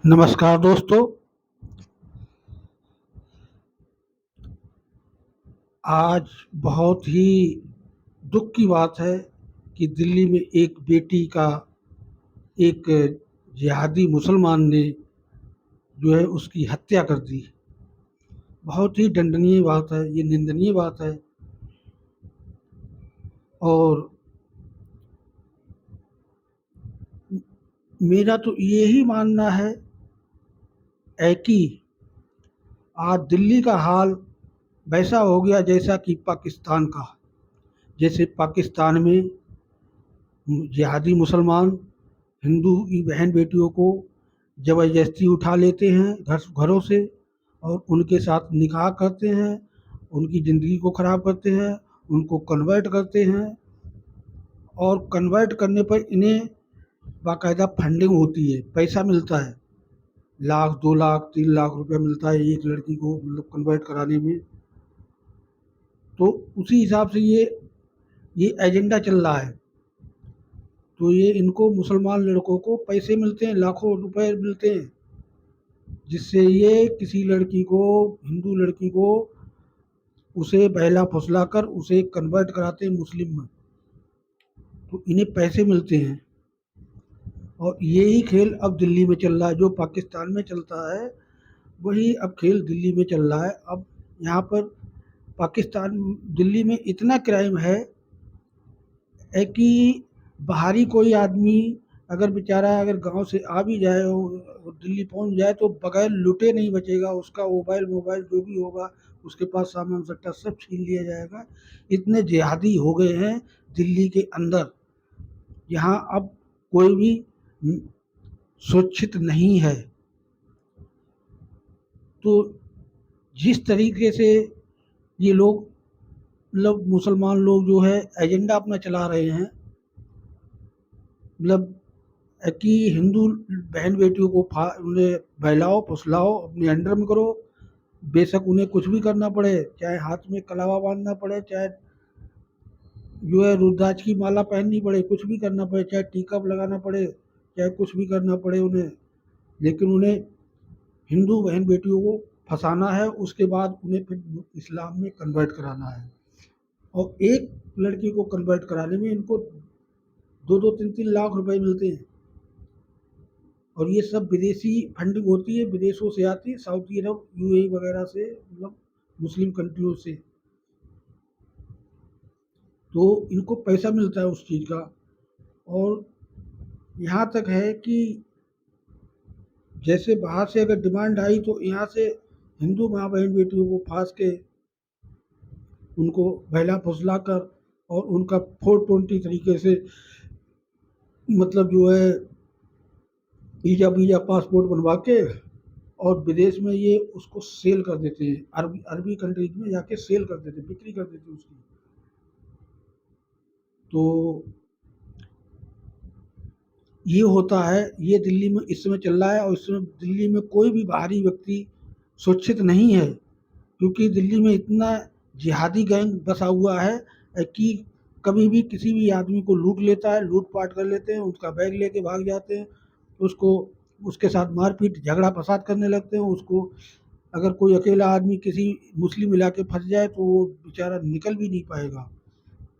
नमस्कार दोस्तों। आज बहुत ही दुख की बात है कि दिल्ली में एक बेटी का एक जिहादी मुसलमान ने जो है उसकी हत्या कर दी। बहुत ही दंडनीय बात है, ये निंदनीय बात है। और मेरा तो यही मानना है कि आज दिल्ली का हाल वैसा हो गया जैसा कि पाकिस्तान का। जैसे पाकिस्तान में जिहादी मुसलमान हिंदू की बहन बेटियों को ज़बरदस्ती उठा लेते हैं घरों से और उनके साथ निकाह करते हैं, उनकी ज़िंदगी को ख़राब करते हैं, उनको कन्वर्ट करते हैं। और कन्वर्ट करने पर इन्हें बाकायदा फंडिंग होती है, पैसा मिलता है। लाख 2 लाख 3 लाख रुपया मिलता है एक लड़की को, मतलब कन्वर्ट कराने में। तो उसी हिसाब से ये एजेंडा चल रहा है। तो ये इनको मुसलमान लड़कों को पैसे मिलते हैं, लाखों रुपए मिलते हैं, जिससे ये किसी लड़की को, हिंदू लड़की को, उसे बहला फुसला कर उसे कन्वर्ट कराते हैं मुस्लिम में। तो इन्हें पैसे मिलते हैं। और यही खेल अब दिल्ली में चल रहा है। जो पाकिस्तान में चलता है वही अब खेल दिल्ली में चल रहा है। अब यहाँ पर पाकिस्तान दिल्ली में इतना क्राइम है कि बाहरी कोई आदमी अगर बेचारा अगर गांव से आ भी जाए और दिल्ली पहुंच जाए तो बगैर लुटे नहीं बचेगा। उसका मोबाइल जो भी होगा, उसके पास सामान सट्टा सब छीन लिया जाएगा। इतने जिहादी हो गए हैं दिल्ली के अंदर। यहाँ अब कोई भी सुरक्षित नहीं है। तो जिस तरीके से ये लोग, मतलब मुसलमान लोग जो है एजेंडा अपना चला रहे हैं, मतलब कि हिंदू बहन बेटियों को उन्हें बहलाओ फुसलाओ, अपने अंडर में करो। बेशक उन्हें कुछ भी करना पड़े, चाहे हाथ में कलावा बांधना पड़े, चाहे जो है रुद्राक्ष की माला पहननी पड़े, कुछ भी करना पड़े, चाहे टीका लगाना पड़े, चाहे कुछ भी करना पड़े उन्हें। लेकिन उन्हें हिंदू बहन बेटियों को फंसाना है, उसके बाद उन्हें फिर इस्लाम में कन्वर्ट कराना है। और एक लड़की को कन्वर्ट कराने में इनको 2-2 3-3 लाख रुपए मिलते हैं। और ये सब विदेशी फंडिंग होती है, विदेशों से आती है, सऊदी अरब, यूएई वगैरह से, मतलब मुस्लिम कंट्रियों से। तो इनको पैसा मिलता है उस चीज़ का। और यहाँ तक है कि जैसे बाहर से अगर डिमांड आई तो यहाँ से हिंदू माँ बहन बेटियों को फांस के उनको बहला फुसला कर और उनका 420 तरीके से, मतलब जो है वीजा पासपोर्ट बनवा के और विदेश में ये उसको सेल कर देते हैं। अरबी कंट्रीज में जाके सेल कर देते, बिक्री कर देते उसकी। तो ये होता है, ये दिल्ली में इस समय चल रहा है। और इस समय दिल्ली में कोई भी बाहरी व्यक्ति सुरक्षित नहीं है, क्योंकि दिल्ली में इतना जिहादी गैंग बसा हुआ है कि कभी भी किसी भी आदमी को लूट लेता है, लूट पाट कर लेते हैं, उसका बैग लेके भाग जाते हैं, उसको उसके साथ मारपीट झगड़ा फसाद करने लगते हैं। उसको अगर कोई अकेला आदमी किसी मुस्लिम इलाके फंस जाए तो वो बेचारा निकल भी नहीं पाएगा।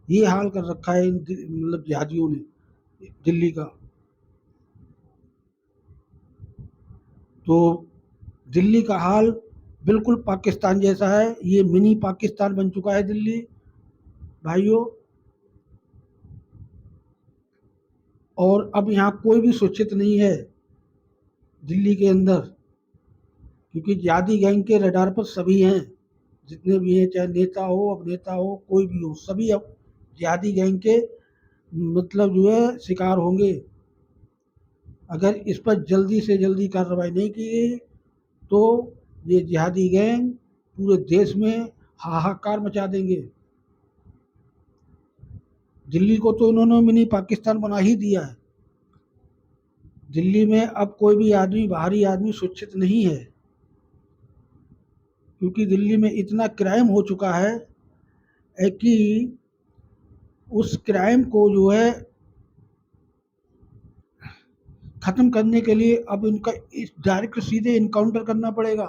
ये हाल कर रखा है इन मतलब जिहादियों ने दिल्ली का। तो दिल्ली का हाल बिल्कुल पाकिस्तान जैसा है। ये मिनी पाकिस्तान बन चुका है दिल्ली, भाइयों। और अब यहाँ कोई भी सुरक्षित नहीं है दिल्ली के अंदर, क्योंकि जिहादी गैंग के रडार पर सभी हैं, जितने भी हैं, चाहे नेता हो, अभिनेता हो, कोई भी हो, सभी अब जिहादी गैंग के मतलब जो है शिकार होंगे। अगर इस पर जल्दी से जल्दी कार्रवाई नहीं की गई तो ये जिहादी गैंग पूरे देश में हाहाकार मचा देंगे। दिल्ली को तो इन्होंने मिनी पाकिस्तान बना ही दिया है। दिल्ली में अब कोई भी आदमी, बाहरी आदमी सुरक्षित नहीं है, क्योंकि दिल्ली में इतना क्राइम हो चुका है कि उस क्राइम को जो है ख़त्म करने के लिए अब इनका इस डायरेक्ट सीधे इनकाउंटर करना पड़ेगा,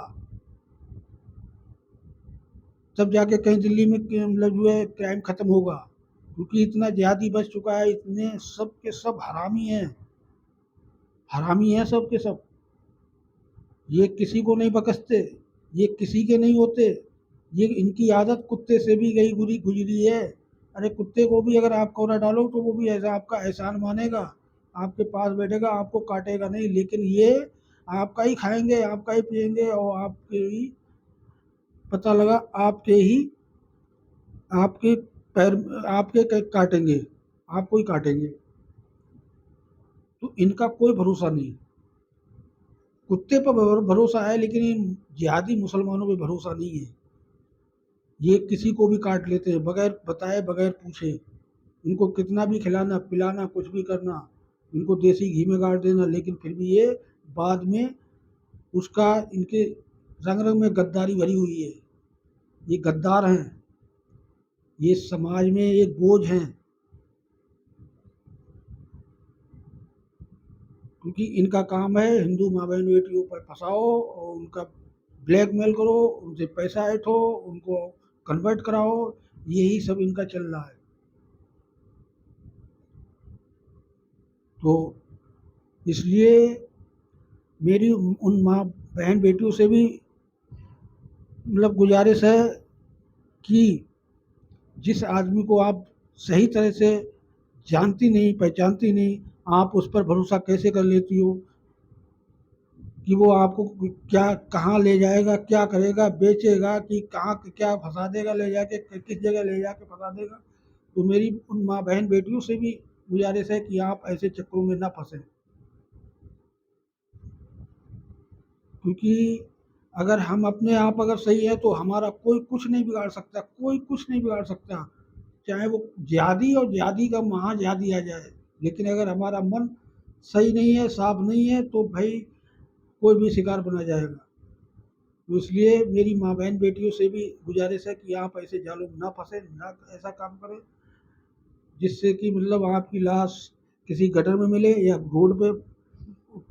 तब जाके कहीं दिल्ली में मतलब जो है क्राइम ख़त्म होगा। क्योंकि इतना ज़्यादा बच चुका है, इतने सब के सब हरामी हैं सब के सब। ये किसी को नहीं बख्शते, ये किसी के नहीं होते। ये इनकी आदत कुत्ते से भी गई गुजरी है। अरे कुत्ते को भी अगर आप कोड़ा डालो तो वो भी ऐसा आपका एहसान मानेगा, आपके पास बैठेगा, आपको काटेगा नहीं। लेकिन ये आपका ही खाएंगे, आपका ही पिएंगे, और आपके ही पता लगा आपके पैर आपके काटेंगे, आपको ही काटेंगे। तो इनका कोई भरोसा नहीं। कुत्ते पर भरोसा है, लेकिन इन जिहादी मुसलमानों पे भरोसा नहीं है। ये किसी को भी काट लेते हैं बगैर बताए, बगैर पूछे। इनको कितना भी खिलाना पिलाना, कुछ भी करना, इनको देसी घी में गाड़ देना, लेकिन फिर भी ये बाद में उसका इनके रंग रंग में गद्दारी भरी हुई है। ये गद्दार हैं, ये समाज में एक बोझ हैं। क्योंकि इनका काम है हिंदू माँ बहन बेटियों पर फंसाओ और उनका ब्लैकमेल करो, उनसे पैसा ऐंठो, उनको कन्वर्ट कराओ। यही सब इनका चल रहा है। तो इसलिए मेरी उन माँ बहन बेटियों से भी मतलब गुजारिश है कि जिस आदमी को आप सही तरह से जानती नहीं, पहचानती नहीं, आप उस पर भरोसा कैसे कर लेती हो कि वो आपको क्या कहाँ ले जाएगा, क्या करेगा, बेचेगा कि कहाँ क्या फंसा देगा ले जाके, किस जगह ले जाके फंसा देगा। तो मेरी उन माँ बहन बेटियों से भी गुजारिश है कि आप ऐसे चक्करों में ना फंसें। क्योंकि अगर हम अपने आप अगर सही है तो हमारा कोई कुछ नहीं बिगाड़ सकता, कोई कुछ नहीं बिगाड़ सकता। चाहे वो जिहादी और जिहादी का महाजिहादी आ जाए, लेकिन अगर हमारा मन सही नहीं है, साफ नहीं है, तो भाई कोई भी शिकार बना जाएगा। तो इसलिए मेरी माँ बहन बेटियों से भी गुजारिश है कि आप ऐसे जालों में ना फंसे, ना ऐसा काम करें जिससे कि मतलब आपकी लाश किसी गटर में मिले या रोड पे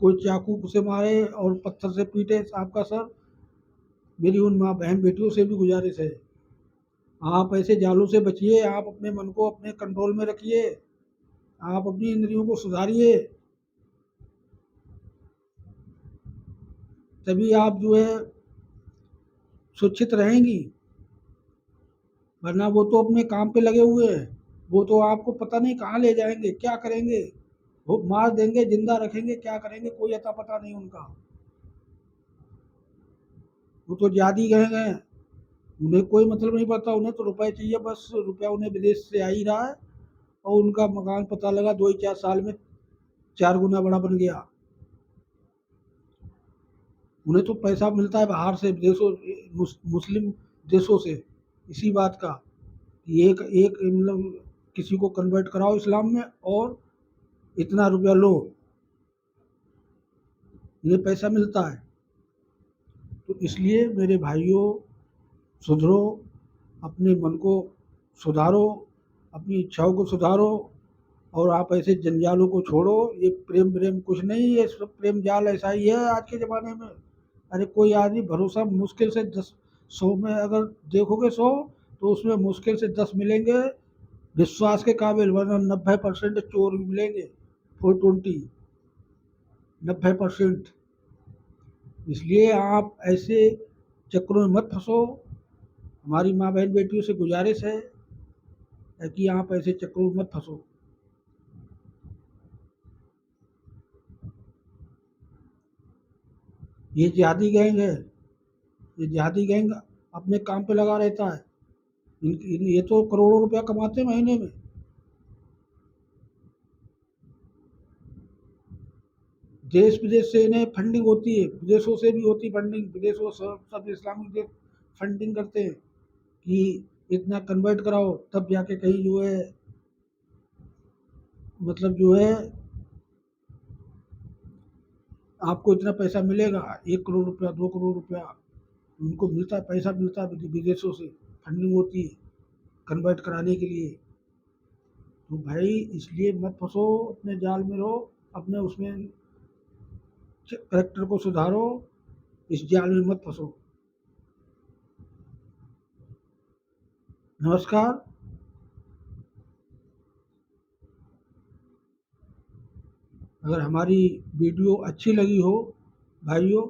कोई चाकू से मारे और पत्थर से पीटे आपका सर। मेरी उन माँ बहन बेटियों से भी गुजारिश है, आप ऐसे जालों से बचिए, आप अपने मन को अपने कंट्रोल में रखिए, आप अपनी इंद्रियों को सुधारिए। तभी आप जो है सुरक्षित रहेंगी। वरना वो तो अपने काम पे लगे हुए हैं, वो तो आपको पता नहीं कहाँ ले जाएंगे, क्या करेंगे। वो मार देंगे, जिंदा रखेंगे, क्या करेंगे, कोई अता पता नहीं उनका। वो तो जादी गए हैं, उन्हें कोई मतलब नहीं पड़ता, उन्हें तो रुपए चाहिए बस। रुपया उन्हें विदेश से आ ही रहा है, और उनका मकान पता लगा 2 ही 4 साल में 4 गुना बड़ा बन गया। उन्हें तो पैसा मिलता है बाहर से, देशों मुस्लिम देशों से, इसी बात का कि एक एक मतलब किसी को कन्वर्ट कराओ इस्लाम में और इतना रुपया लो, इन्हें पैसा मिलता है। तो इसलिए मेरे भाइयों, सुधरो, अपने मन को सुधारो, अपनी इच्छाओं को सुधारो, और आप ऐसे जंजालों को छोड़ो। ये प्रेम प्रेम कुछ नहीं, ये सब प्रेम जाल ऐसा ही है आज के ज़माने में। अरे कोई आदमी भरोसा मुश्किल से 100 में अगर देखोगे 100, तो उसमें मुश्किल से 10 मिलेंगे विश्वास के काबिल, वरना 90% चोर भी मिलेंगे। 420, 90%। इसलिए आप ऐसे चक्करों में मत फंसो। हमारी माँ बहन बेटियों से गुजारिश है कि आप ऐसे चक्करों में मत फंसो। ये जिहादी गैंग है, ये जिहादी गैंग अपने काम पे लगा रहता है। ये तो करोड़ों रुपया कमाते हैं महीने में। देश विदेश से इन्हें फंडिंग होती है, विदेशों से भी होती फंडिंग, विदेशों से सब इस्लामिक देश फंडिंग करते हैं कि इतना कन्वर्ट कराओ, तब जाके कहीं जो है मतलब जो है आपको इतना पैसा मिलेगा, 1 करोड़ रुपया, 2 करोड़ रुपया। उनको मिलता है, पैसा मिलता है, विदेशों से फंडिंग होती है कन्वर्ट कराने के लिए। तो भाई इसलिए मत फंसो, अपने जाल में रहो, अपने उसमें करेक्टर को सुधारो, इस जाल में मत फंसो। नमस्कार। अगर हमारी वीडियो अच्छी लगी हो भाइयों,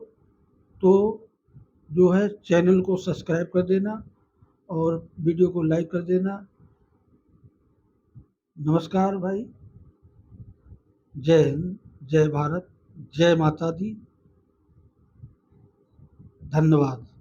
तो जो है चैनल को सब्सक्राइब कर देना और वीडियो को लाइक कर देना। नमस्कार भाई। जय हिंद, जय भारत, जय माता दी। धन्यवाद।